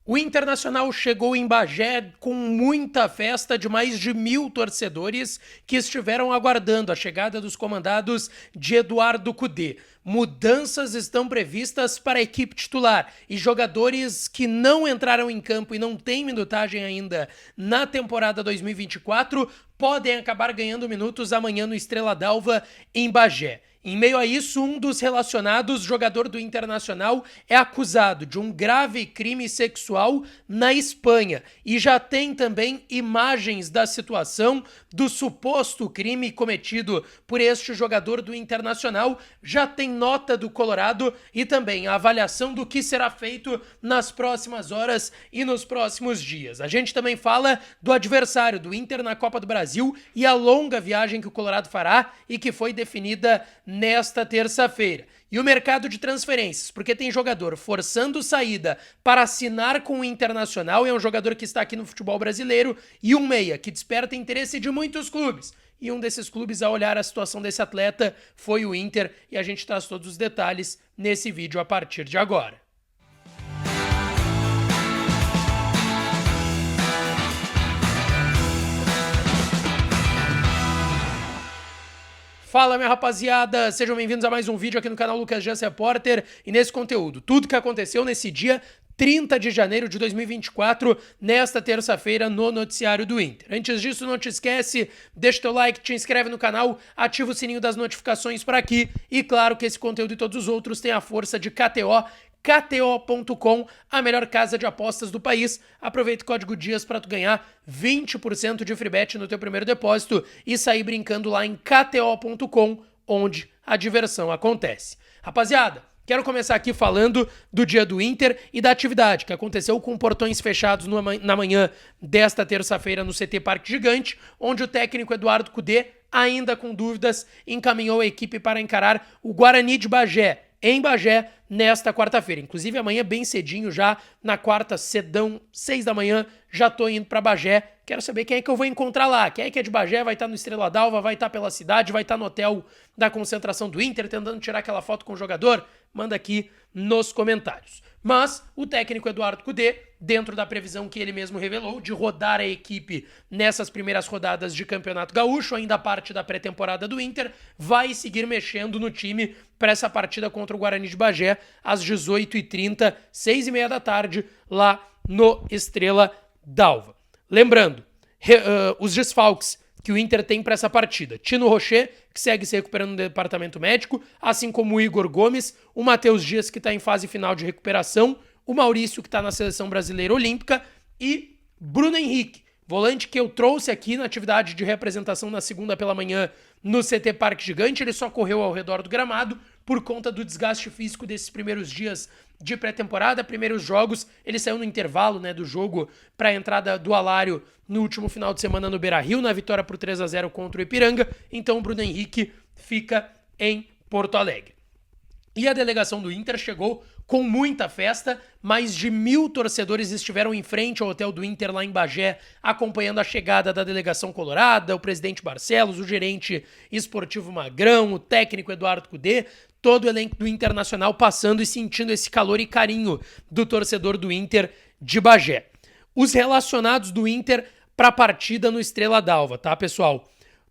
O Internacional chegou em Bagé com muita festa de mais de 1.000 torcedores que estiveram aguardando a chegada dos comandados de Eduardo Cudê. Mudanças estão previstas para a equipe titular e jogadores que não entraram em campo e não têm minutagem ainda na temporada 2024 podem acabar ganhando minutos amanhã no Estrela d'Alva em Bagé. Em meio a isso, um dos relacionados, jogador do Internacional, é acusado de um grave crime sexual na Espanha e já tem também imagens da situação do suposto crime cometido por este jogador do Internacional, já tem nota do Colorado e também a avaliação do que será feito nas próximas horas e nos próximos dias. A gente também fala do adversário do Inter na Copa do Brasil e a longa viagem que o Colorado fará e que foi definida nesta terça-feira. E o mercado de transferências, porque tem jogador forçando saída para assinar com o Internacional, é um jogador que está aqui no futebol brasileiro, e um meia que desperta interesse de muitos clubes. E um desses clubes, a olhar a situação desse atleta, foi o Inter, e a gente traz todos os detalhes nesse vídeo a partir de agora. Fala, minha rapaziada, sejam bem-vindos a mais um vídeo aqui no canal Lucas Jans Repórter e nesse conteúdo, tudo que aconteceu nesse dia 30 de janeiro de 2024, nesta terça-feira no noticiário do Inter. Antes disso, não te esquece, deixa teu like, te inscreve no canal, ativa o sininho das notificações para aqui e claro que esse conteúdo e todos os outros têm a força de KTO, KTO.com, a melhor casa de apostas do país. Aproveita o código DIAS para tu ganhar 20% de free bet no teu primeiro depósito e sair brincando lá em KTO.com, onde a diversão acontece. Rapaziada, quero começar aqui falando do dia do Inter e da atividade que aconteceu com portões fechados na manhã desta terça-feira no CT Parque Gigante, onde o técnico Eduardo Cudê, ainda com dúvidas, encaminhou a equipe para encarar o Guarani de Bagé, em Bagé, nesta quarta-feira. Inclusive, amanhã bem cedinho, já na quarta, cedão, 6 da manhã, já tô indo pra Bagé. Quero saber quem é que eu vou encontrar lá. Quem é que é de Bagé, vai estar no Estrela d'Alva, vai estar pela cidade, vai estar no hotel da concentração do Inter, tentando tirar aquela foto com o jogador? Manda aqui nos comentários. Mas o técnico Eduardo Cudê, dentro da previsão que ele mesmo revelou de rodar a equipe nessas primeiras rodadas de Campeonato Gaúcho, ainda parte da pré-temporada do Inter, vai seguir mexendo no time para essa partida contra o Guarani de Bagé, às 18h30, 6h30 da tarde, lá no Estrela d'Alva. Lembrando, os desfalques que o Inter tem para essa partida: Tino Rocher, que segue se recuperando no departamento médico, assim como o Igor Gomes, o Matheus Dias, que está em fase final de recuperação, o Maurício, que está na Seleção Brasileira Olímpica, e Bruno Henrique, volante que eu trouxe aqui na atividade de reapresentação na segunda pela manhã no CT Parque Gigante. Ele só correu ao redor do gramado por conta do desgaste físico desses primeiros dias de pré-temporada, primeiros jogos. Ele saiu no intervalo, do jogo para a entrada do Alário no último final de semana no Beira-Rio, na vitória por 3-0 contra o Ipiranga. Então o Bruno Henrique fica em Porto Alegre. E a delegação do Inter chegou com muita festa. Mais de 1.000 torcedores estiveram em frente ao hotel do Inter lá em Bagé, acompanhando a chegada da delegação colorada, o presidente Barcelos, o gerente esportivo Magrão, o técnico Eduardo Cudê, todo o elenco do Internacional passando e sentindo esse calor e carinho do torcedor do Inter de Bagé. Os relacionados do Inter para a partida no Estrela d'Alva, tá, pessoal?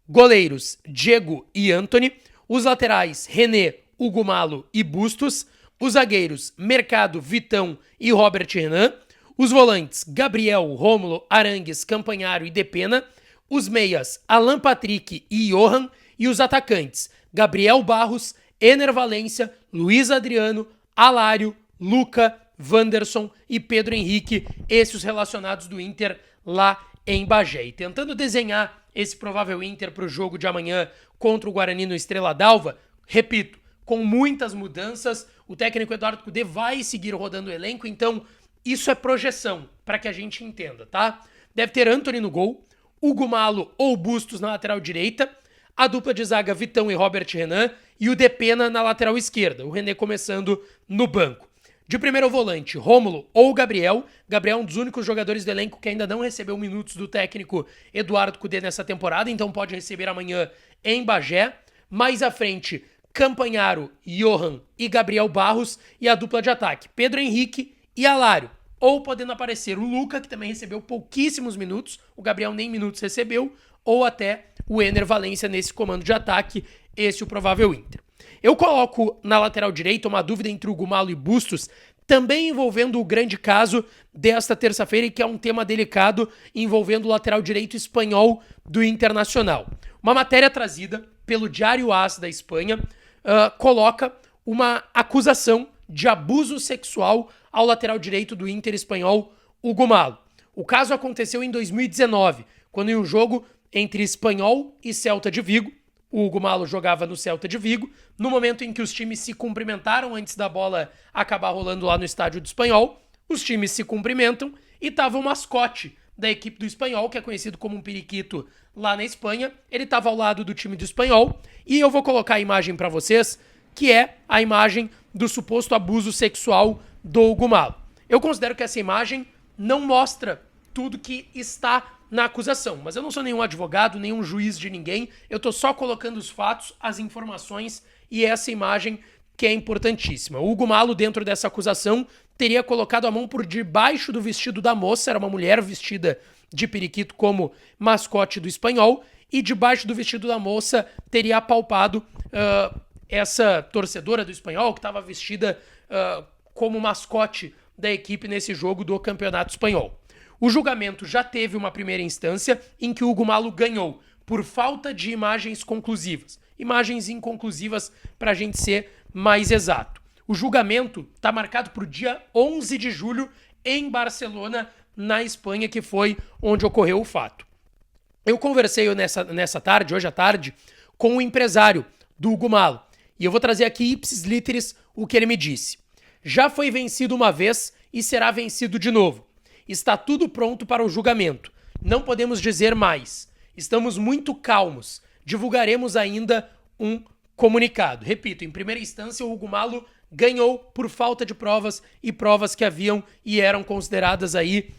Goleiros Diego e Antony, os laterais René, Hugo Malo e Bustos, os zagueiros Mercado, Vitão e Robert Renan, os volantes Gabriel, Rômulo, Arangues, Campanharo e Depena, os meias Alan Patrick e Johan, e os atacantes Gabriel Barros, Ener Valência, Luiz Adriano, Alário, Luca, Wanderson e Pedro Henrique, esses os relacionados do Inter lá em Bagé. E tentando desenhar esse provável Inter para o jogo de amanhã contra o Guarani no Estrela d'Alva, repito, com muitas mudanças, o técnico Eduardo Cudê vai seguir rodando o elenco, então isso é projeção, para que a gente entenda, tá? Deve ter Antony no gol, Hugo Malo ou Bustos na lateral direita, a dupla de zaga Vitão e Robert Renan e o Depena na lateral esquerda, o René começando no banco. De primeiro volante, Rômulo ou Gabriel. Gabriel é um dos únicos jogadores do elenco que ainda não recebeu minutos do técnico Eduardo Cudê nessa temporada, então pode receber amanhã em Bagé. Mais à frente, Campanharo, Johan e Gabriel Barros, e a dupla de ataque, Pedro Henrique e Alário, ou podendo aparecer o Luca, que também recebeu pouquíssimos minutos, o Gabriel nem minutos recebeu, ou até o Ener Valencia nesse comando de ataque, esse é o provável Inter. Eu coloco na lateral direita uma dúvida entre o Gumalo e Bustos, também envolvendo o grande caso desta terça-feira, e que é um tema delicado envolvendo o lateral direito espanhol do Internacional. Uma matéria trazida pelo Diário AS da Espanha coloca uma acusação de abuso sexual ao lateral direito do Inter espanhol, o Gumalo. O caso aconteceu em 2019, quando em um jogo entre Espanhol e Celta de Vigo, o Gumalo jogava no Celta de Vigo, no momento em que os times se cumprimentaram antes da bola acabar rolando lá no estádio do Espanhol, os times se cumprimentam e tava o mascote da equipe do Espanhol, que é conhecido como um periquito lá na Espanha, ele tava ao lado do time do Espanhol, e eu vou colocar a imagem para vocês, que é a imagem do suposto abuso sexual do Gumalo. Eu considero que essa imagem não mostra tudo que está na acusação, mas eu não sou nenhum advogado, nenhum juiz de ninguém, eu tô só colocando os fatos, as informações e essa imagem que é importantíssima. O Gumalo, dentro dessa acusação, teria colocado a mão por debaixo do vestido da moça, era uma mulher vestida de periquito como mascote do Espanhol, e debaixo do vestido da moça teria apalpado essa torcedora do Espanhol, que estava vestida como mascote da equipe nesse jogo do Campeonato Espanhol. O julgamento já teve uma primeira instância em que o Gumalo ganhou por falta de imagens conclusivas. Imagens inconclusivas para a gente ser mais exato. O julgamento está marcado para o dia 11 de julho em Barcelona, na Espanha, que foi onde ocorreu o fato. Eu conversei nessa tarde, hoje à tarde, com o empresário do Gumalo. E eu vou trazer aqui ipsis literis o que ele me disse. Já foi vencido uma vez e será vencido de novo. Está tudo pronto para o julgamento. Não podemos dizer mais. Estamos muito calmos. Divulgaremos ainda um comunicado. Repito, em primeira instância, o Gumalo ganhou por falta de provas e provas que haviam e eram consideradas aí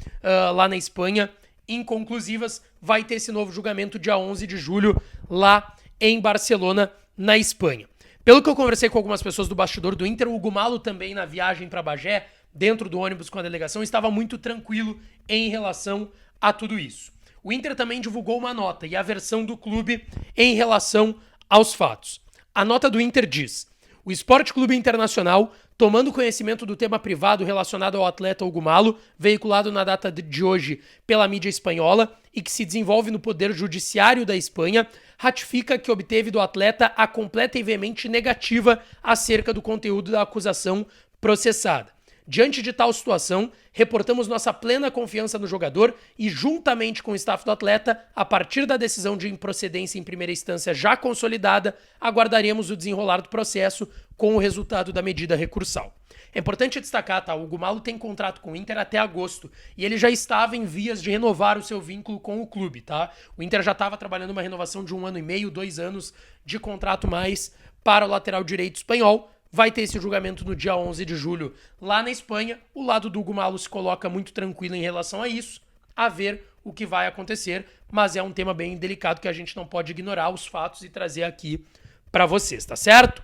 lá na Espanha inconclusivas. Vai ter esse novo julgamento dia 11 de julho lá em Barcelona, na Espanha. Pelo que eu conversei com algumas pessoas do bastidor do Inter, o Gumalo também na viagem para Bagé, dentro do ônibus com a delegação, estava muito tranquilo em relação a tudo isso. O Inter também divulgou uma nota e a versão do clube em relação aos fatos. A nota do Inter diz: o Esporte Clube Internacional, tomando conhecimento do tema privado relacionado ao atleta Gumalo, veiculado na data de hoje pela mídia espanhola e que se desenvolve no Poder Judiciário da Espanha, ratifica que obteve do atleta a completa e veemente negativa acerca do conteúdo da acusação processada. Diante de tal situação, reportamos nossa plena confiança no jogador e, juntamente com o staff do atleta, a partir da decisão de improcedência em primeira instância já consolidada, aguardaremos o desenrolar do processo com o resultado da medida recursal. É importante destacar, tá? O Gumalo tem contrato com o Inter até agosto e ele já estava em vias de renovar o seu vínculo com o clube, tá? O Inter já estava trabalhando uma renovação de 1 ano e meio, 2 anos de contrato mais para o lateral direito espanhol. Vai ter esse julgamento no dia 11 de julho lá na Espanha. O lado do Gumalo se coloca muito tranquilo em relação a isso, a ver o que vai acontecer, mas é um tema bem delicado que a gente não pode ignorar os fatos e trazer aqui para vocês, tá certo?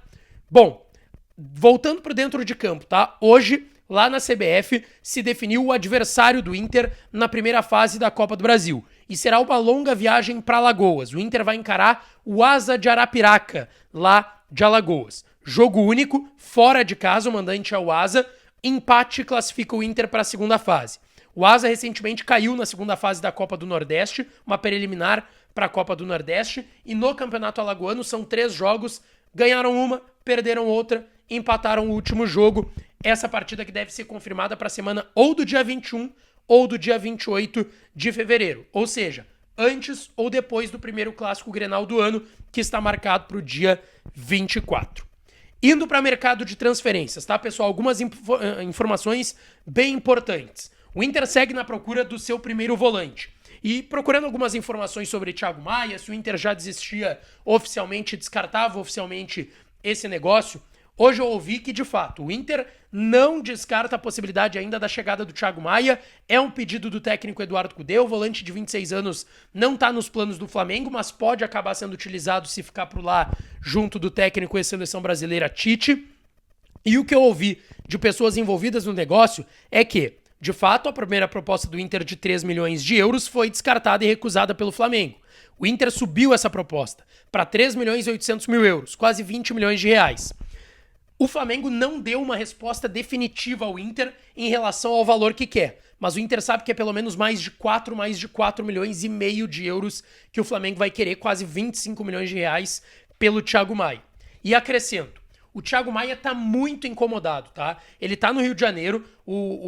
Bom, voltando para dentro de campo, tá? Hoje, lá na CBF, se definiu o adversário do Inter na primeira fase da Copa do Brasil. E será uma longa viagem para Alagoas. O Inter vai encarar o Asa de Arapiraca, lá de Alagoas. Jogo único, fora de casa, o mandante é o Asa. Empate classifica o Inter para a segunda fase. O Asa recentemente caiu na segunda fase da Copa do Nordeste, uma preliminar para a Copa do Nordeste. E no Campeonato Alagoano são 3 jogos, ganharam uma, perderam outra, empataram o último jogo. Essa partida que deve ser confirmada para a semana ou do dia 21 ou do dia 28 de fevereiro. Ou seja, antes ou depois do primeiro clássico Grenal do ano, que está marcado para o dia 24. Indo para o mercado de transferências, tá, pessoal? Algumas informações bem importantes. O Inter segue na procura do seu primeiro volante. E procurando algumas informações sobre Thiago Maia, se o Inter já desistia oficialmente, descartava oficialmente esse negócio, hoje eu ouvi que, de fato, o Inter não descarta a possibilidade ainda da chegada do Thiago Maia. É um pedido do técnico Eduardo Cudê. O volante de 26 anos não está nos planos do Flamengo, mas pode acabar sendo utilizado se ficar por lá junto do técnico e seleção brasileira Tite. E o que eu ouvi de pessoas envolvidas no negócio é que De fato, a primeira proposta do Inter de 3 milhões de euros foi descartada e recusada pelo Flamengo. O Inter subiu essa proposta para 3 milhões e 800 mil euros, quase 20 milhões de reais. O Flamengo não deu uma resposta definitiva ao Inter em relação ao valor que quer, mas o Inter sabe que é pelo menos mais de 4 milhões e meio de euros que o Flamengo vai querer, quase 25 milhões de reais pelo Thiago Maia. E acrescento, o Thiago Maia tá muito incomodado, tá? Ele tá no Rio de Janeiro,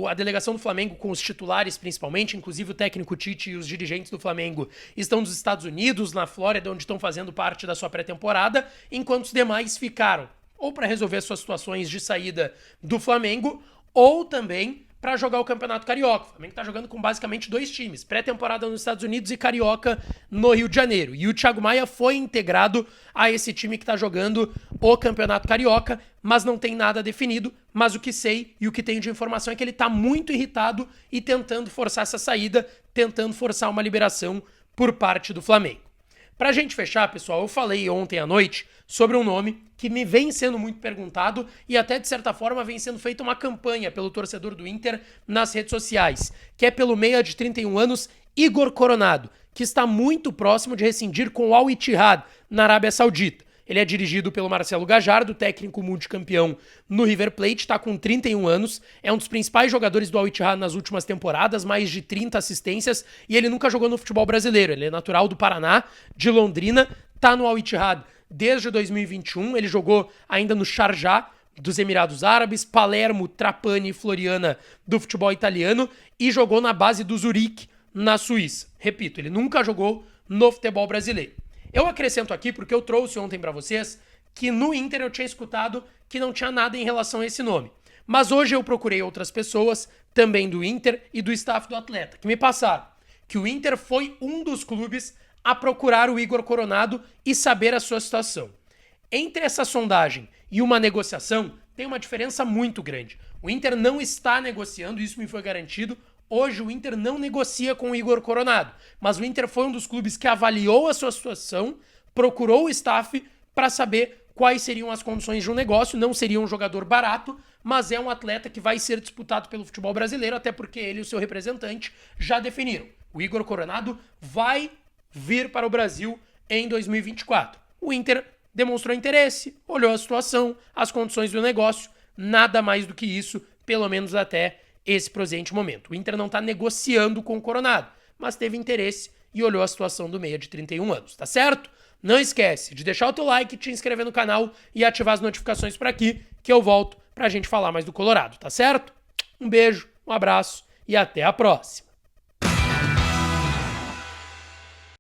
a delegação do Flamengo com os titulares principalmente, inclusive o técnico Tite e os dirigentes do Flamengo estão nos Estados Unidos, na Flórida, onde estão fazendo parte da sua pré-temporada, enquanto os demais ficaram ou para resolver suas situações de saída do Flamengo, ou também para jogar o Campeonato Carioca. O Flamengo tá jogando com basicamente 2 times, pré-temporada nos Estados Unidos e Carioca no Rio de Janeiro. E o Thiago Maia foi integrado a esse time que tá jogando o Campeonato Carioca, mas não tem nada definido. Mas o que sei e o que tenho de informação é que ele tá muito irritado e tentando forçar essa saída, tentando forçar uma liberação por parte do Flamengo. Pra gente fechar, pessoal, eu falei ontem à noite sobre um nome que me vem sendo muito perguntado e até, de certa forma, vem sendo feita uma campanha pelo torcedor do Inter nas redes sociais, que é pelo meia de 31 anos, Igor Coronado, que está muito próximo de rescindir com o Al Ittihad, na Arábia Saudita. Ele é dirigido pelo Marcelo Gallardo, técnico multicampeão no River Plate, está com 31 anos, é um dos principais jogadores do Al Ittihad nas últimas temporadas, mais de 30 assistências, e ele nunca jogou no futebol brasileiro. Ele é natural do Paraná, de Londrina, tá no Al Ittihad desde 2021, ele jogou ainda no Sharjah dos Emirados Árabes, Palermo, Trapani e Floriana do futebol italiano e jogou na base do Zurique, na Suíça. Repito, ele nunca jogou no futebol brasileiro. Eu acrescento aqui porque eu trouxe ontem para vocês que no Inter eu tinha escutado que não tinha nada em relação a esse nome. Mas hoje eu procurei outras pessoas, também do Inter e do staff do atleta, que me passaram que o Inter foi um dos clubes a procurar o Igor Coronado e saber a sua situação. Entre essa sondagem e uma negociação, tem uma diferença muito grande. O Inter não está negociando, isso me foi garantido. Hoje o Inter não negocia com o Igor Coronado, mas o Inter foi um dos clubes que avaliou a sua situação, procurou o staff para saber quais seriam as condições de um negócio. Não seria um jogador barato, mas é um atleta que vai ser disputado pelo futebol brasileiro, até porque ele e o seu representante já definiram. O Igor Coronado vai vir para o Brasil em 2024. O Inter demonstrou interesse, olhou a situação, as condições do negócio, nada mais do que isso, pelo menos até esse presente momento. O Inter não está negociando com o Coronado, mas teve interesse e olhou a situação do meia de 31 anos, tá certo? Não esquece de deixar o teu like, te inscrever no canal e ativar as notificações por aqui, que eu volto pra gente falar mais do Colorado, tá certo? Um beijo, um abraço e até a próxima!